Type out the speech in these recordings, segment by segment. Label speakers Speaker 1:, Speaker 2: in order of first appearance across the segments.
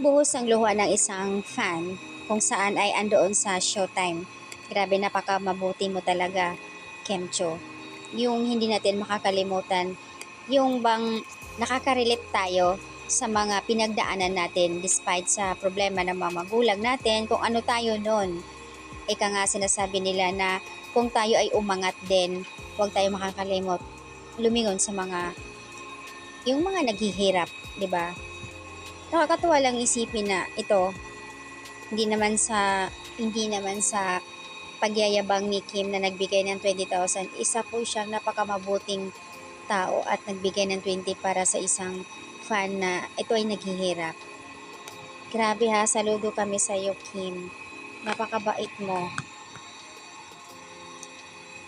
Speaker 1: Nagbuhos ng luha ng isang fan kung saan ay andoon sa showtime. Grabe, napaka mabuti mo talaga, Kemcho. Yung hindi natin makakalimutan, yung bang nakaka-relate tayo sa mga pinagdaanan natin despite sa problema ng mga magulang natin, kung ano tayo noon. Ika nga sinasabi nila na kung tayo ay umangat din, huwag tayo makakalimot lumingon sa yung mga naghihirap, 'di ba? Nakakatuwa lang isipin na ito, hindi naman sa pagyayabang ni Kim na nagbigay ng 20,000, isa po siyang napakamabuting tao at nagbigay ng 20 para sa isang fan na ito ay naghihirap. Grabe ha, saludo kami sa iyo, Kim. Napakabait mo.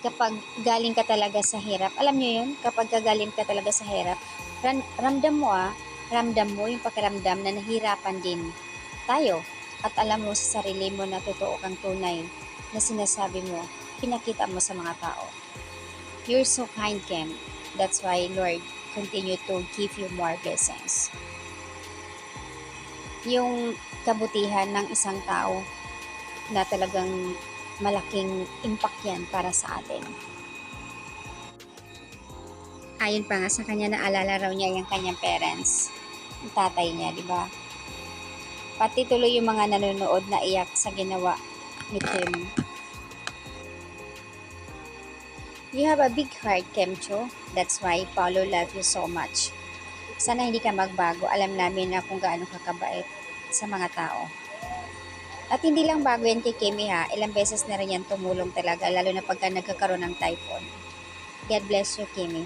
Speaker 1: Kapag galing ka talaga sa hirap, alam niyo yun, kapag galing ka talaga sa hirap, ramdam mo yung pakiramdam na nahirapan din tayo. At alam mo sa sarili mo na totoo kang tunay na sinasabi mo, pinakita mo sa mga tao. You're so kind, Kim. That's why, Lord, continue to give you more blessings. Yung kabutihan ng isang tao na talagang malaking impact yan para sa atin. Ayon pa nga sa kanya, naalala raw niya yung kanyang parents, yung tatay niya, di ba? Pati tuloy yung mga nanonood na iyak sa ginawa ni Kim. You have a big heart, Kemcho. That's why Paulo love you so much. Sana hindi ka magbago. Alam namin na kung gaano ka kabait sa mga tao. At hindi lang bago yan kay Kimi ha. Ilang beses na rin yan tumulong talaga, lalo na pagka nagkakaroon ng typhoon. God bless you, Kimi.